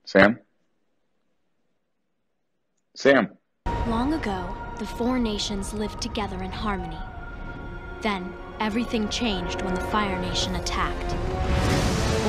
Sam? Sam? Long ago, the four nations lived together in harmony. Then, everything changed when the Fire Nation attacked.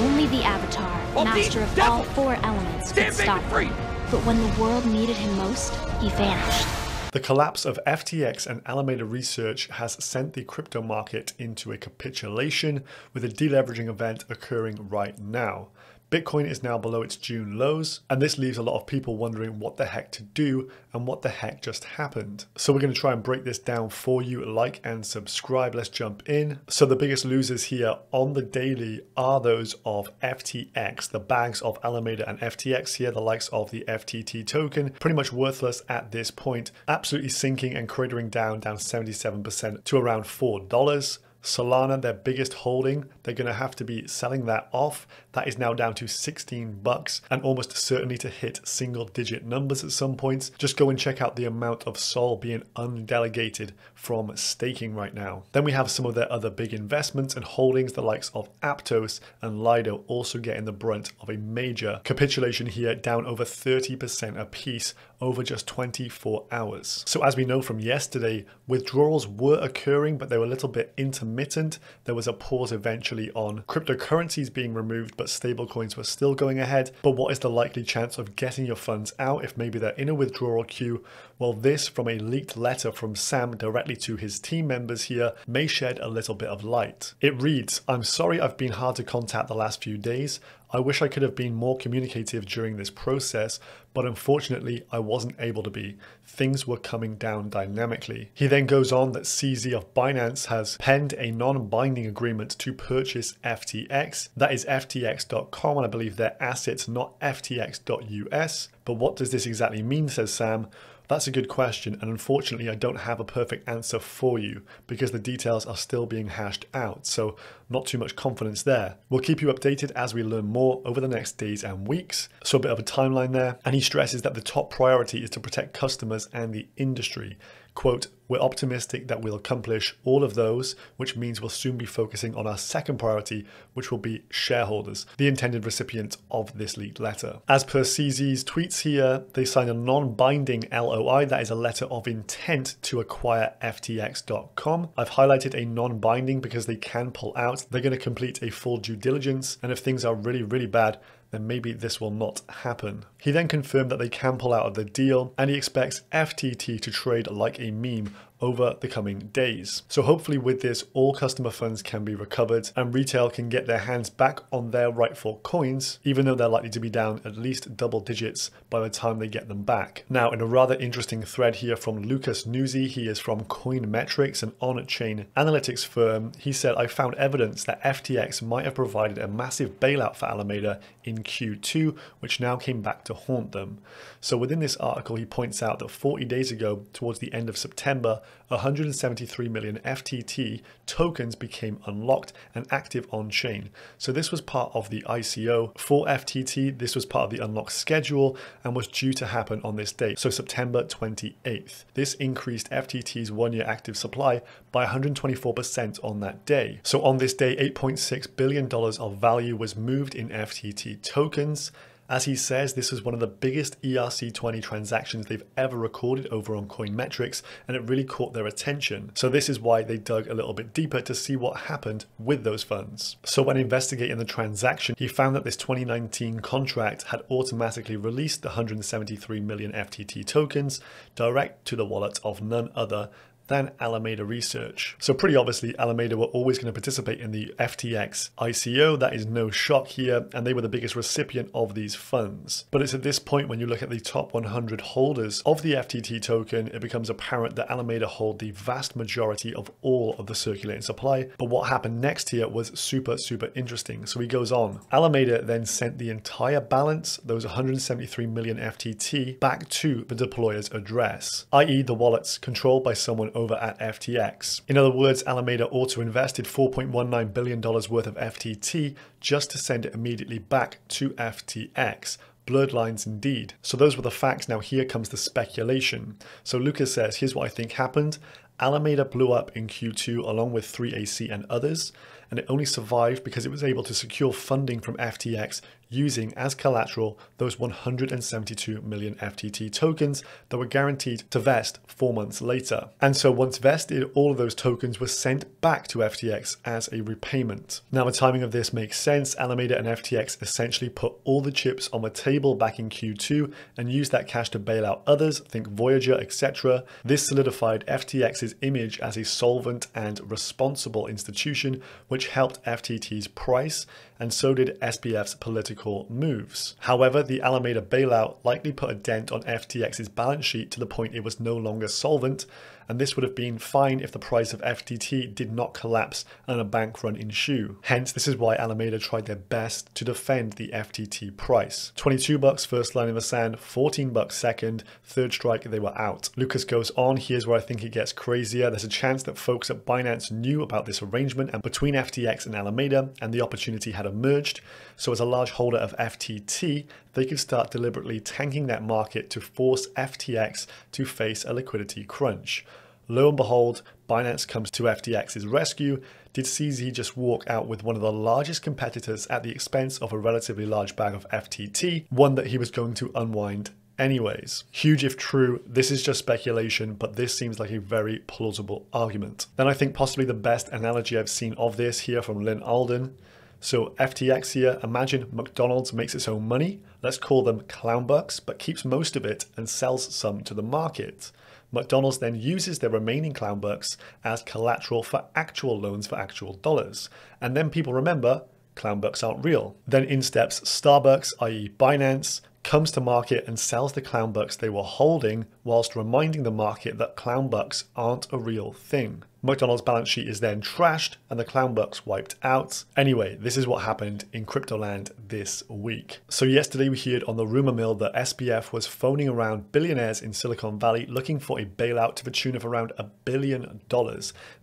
Only the Avatar, master of all four elements, could stop him. But when the world needed him most, he vanished. The collapse of FTX and Alameda Research has sent the crypto market into a capitulation, with a deleveraging event occurring right now. Bitcoin is now below its June lows, and this leaves a lot of people wondering what the heck to do and what the heck just happened. So we're going to try and break this down for you. Like and subscribe. Let's jump in. So the biggest losers here on the daily are those of FTX, the bags of Alameda and FTX here, the likes of the FTT token, pretty much worthless at this point, absolutely sinking and cratering down 77% to around $4. Solana, their biggest holding, they're going to have to be selling that off. That is now down to 16 bucks and almost certainly to hit single digit numbers at some points. Just go and check out the amount of SOL being undelegated from staking right now. Then we have some of their other big investments and holdings, the likes of Aptos and Lido, also getting the brunt of a major capitulation here, down over 30% a piece over just 24 hours. So as we know from yesterday, withdrawals were occurring, but they were a little bit intermittent. There was a pause eventually on cryptocurrencies being removed, but stablecoins were still going ahead. But what is the likely chance of getting your funds out if maybe they're in a withdrawal queue? Well, this from a leaked letter from Sam directly to his team members here may shed a little bit of light. It reads, "I'm sorry I've been hard to contact the last few days. I wish I could have been more communicative during this process, but unfortunately I wasn't able to be. Things were coming down dynamically." He then goes on that CZ of Binance has penned a non-binding agreement to purchase FTX. That is FTX.com, and I believe their assets, not FTX.US. But what does this exactly mean, says Sam? That's a good question, and unfortunately I don't have a perfect answer for you because the details are still being hashed out, so not too much confidence there. We'll keep you updated as we learn more over the next days and weeks. So a bit of a timeline there, and he stresses that the top priority is to protect customers and the industry. Quote, "We're optimistic that we'll accomplish all of those, which means we'll soon be focusing on our second priority, which will be shareholders," the intended recipient of this leaked letter. As per CZ's tweets here, they signed a non-binding LOI, that is a letter of intent to acquire FTX.com. I've highlighted a non-binding because they can pull out. They're going to complete a full due diligence, and if things are really, really bad, then maybe this will not happen. He then confirmed that they can pull out of the deal, and he expects FTT to trade like a meme over the coming days. So hopefully with this, all customer funds can be recovered and retail can get their hands back on their rightful coins, even though they're likely to be down at least double digits by the time they get them back. Now, in a rather interesting thread here from Lucas Nuzzi, he is from Coinmetrics, an on-chain analytics firm. He said, "I found evidence that FTX might have provided a massive bailout for Alameda in Q2, which now came back to haunt them." So within this article, he points out that 40 days ago, towards the end of September, 173 million FTT tokens became unlocked and active on chain. So this was part of the ICO for FTT. This was part of the unlock schedule and was due to happen on this date, so September 28th. This increased FTT's one-year active supply by 124% on that day. So on this day, $8.6 billion of value was moved in FTT tokens. As he says, this was one of the biggest ERC20 transactions they've ever recorded over on Coinmetrics, and it really caught their attention. So this is why they dug a little bit deeper to see what happened with those funds. So when investigating the transaction, he found that this 2019 contract had automatically released the 173 million FTT tokens direct to the wallet of none other than Alameda Research. So pretty obviously Alameda were always going to participate in the FTX ICO. That is no shock here, and they were the biggest recipient of these funds. But it's at this point when you look at the top 100 holders of the FTT token, it becomes apparent that Alameda hold the vast majority of all of the circulating supply. But what happened next here was super interesting. So he goes on. Alameda then sent the entire balance, those 173 million FTT, back to the deployer's address, i.e. the wallets controlled by someone over at FTX. In other words, Alameda auto-invested $4.19 billion worth of FTT just to send it immediately back to FTX. Blurred lines indeed. So those were the facts. Now here comes the speculation. So Lucas says, here's what I think happened. Alameda blew up in Q2 along with 3AC and others. and it only survived because it was able to secure funding from FTX using as collateral those 172 million FTT tokens that were guaranteed to vest 4 months later. And so once vested, all of those tokens were sent back to FTX as a repayment. Now the timing of this makes sense. Alameda and FTX essentially put all the chips on the table back in Q2 and used that cash to bail out others, think Voyager, etc. This solidified FTX's image as a solvent and responsible institution, which helped FTT's price, and so did SBF's political moves. However, the Alameda bailout likely put a dent on FTX's balance sheet to the point it was no longer solvent, and this would have been fine if the price of FTT did not collapse and a bank run ensue. Hence, this is why Alameda tried their best to defend the FTT price. $22 first line in the sand, $14 second, third strike they were out. Lucas goes on, here's where I think it gets crazier. There's a chance that folks at Binance knew about this arrangement and between FTX and Alameda, and the opportunity had emerged. So as a large holder of FTT, they could start deliberately tanking that market to force FTX to face a liquidity crunch. Lo and behold, Binance comes to FTX's rescue. Did CZ just walk out with one of the largest competitors at the expense of a relatively large bag of FTT, one that he was going to unwind anyways? Huge if true. This is just speculation, but this seems like a very plausible argument. Then I think possibly the best analogy I've seen of this here from Lynn Alden. So FTX here, imagine McDonald's makes its own money, let's call them clown bucks, but keeps most of it and sells some to the market. McDonald's then uses their remaining clown bucks as collateral for actual loans for actual dollars. And then people remember, clown bucks aren't real. Then in steps Starbucks, i.e. Binance, comes to market and sells the clown bucks they were holding whilst reminding the market that clown bucks aren't a real thing. McDonald's balance sheet is then trashed and the clown bucks wiped out. Anyway, this is what happened in cryptoland this week. So yesterday we heard on the rumor mill that SBF was phoning around billionaires in Silicon Valley looking for a bailout to the tune of around $1 billion.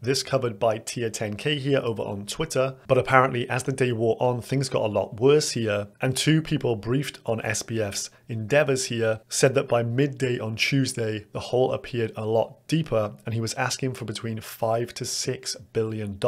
This covered by Tier 10K here over on Twitter. But apparently as the day wore on, things got a lot worse here. And two people briefed on SBF's endeavors here said that by midday on Tuesday, the hole appeared a lot deeper and he was asking for between $5 to $6 billion.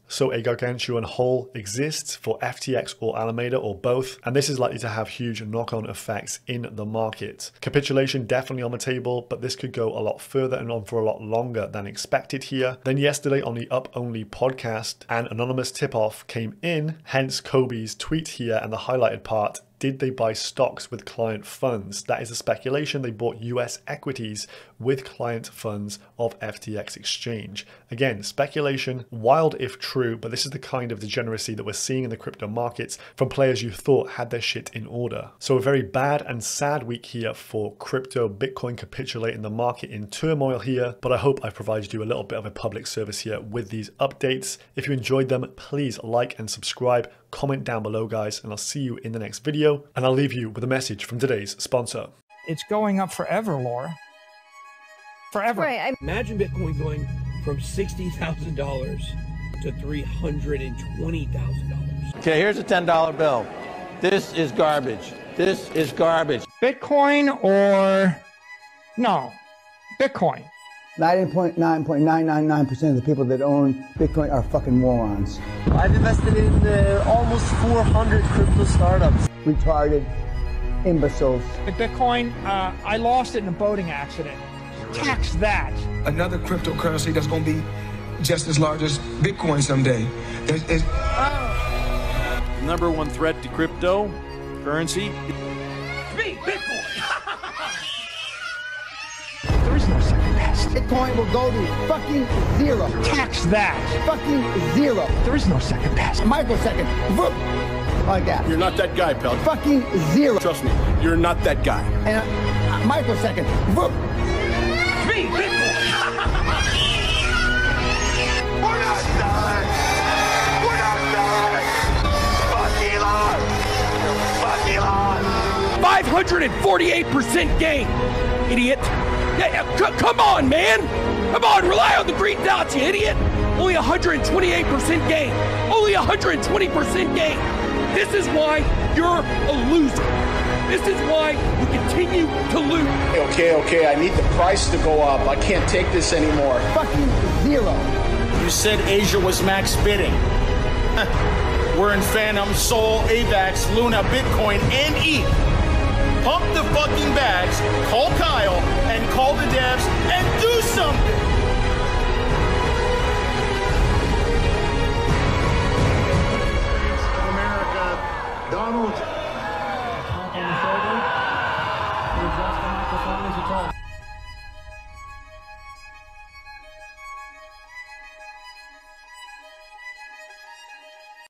So a gargantuan hole exists for FTX or Alameda or both, and this is likely to have huge knock-on effects in the market. Capitulation definitely on the table, but this could go a lot further and on for a lot longer than expected here. Then yesterday on the Up Only podcast, an anonymous tip-off came in, hence Kobe's tweet here and the highlighted part. Did they buy stocks with client funds? That is a speculation. They bought US equities with client funds of FTX exchange. Again, speculation, wild if true, but this is the kind of degeneracy that we're seeing in the crypto markets from players you thought had their shit in order. So a very bad and sad week here for crypto. Bitcoin capitulating the market in turmoil here, but I hope I've provided you a little bit of a public service here with these updates. If you enjoyed them, please like and subscribe. Comment down below, guys, and I'll see you in the next video. And I'll leave you with a message from today's sponsor. It's going up forever, Laura. Forever. Right. Imagine Bitcoin going from $60,000 to $320,000. Okay, here's a $10 bill. This is garbage. This is garbage. Bitcoin or no? Bitcoin. 99.999% of the people that own Bitcoin are fucking morons. I've invested in almost 400 crypto startups. Retarded imbeciles. Bitcoin, I lost it in a boating accident. Tax that. Another cryptocurrency that's going to be just as large as Bitcoin someday. Number one threat to cryptocurrency. Me, Bitcoin! There is no second best. Bitcoin will go to fucking zero. Tax that. Fucking zero. There is no second best. Microsecond. Whoop. Like that. You're not that guy, pal. Fucking zero. Trust me, you're not that guy. And a microsecond. Whoop. Me, Bitcoin! We're not done! We're not done! Fuck Elon! Fuck Elon! 548% gain, idiot! Come on, man! Come on, rely on the green dots, you idiot! Only 128% gain! Only 120% gain! This is why you're a loser! This is why you continue to lose! Okay, I need the price to go up. I can't take this anymore. Fucking zero. You said Asia was max bidding. We're in Phantom, Sol, AVAX, Luna, Bitcoin, and ETH. Pump the fucking bags, call Kyle, and call the devs, and do something! America, Donald.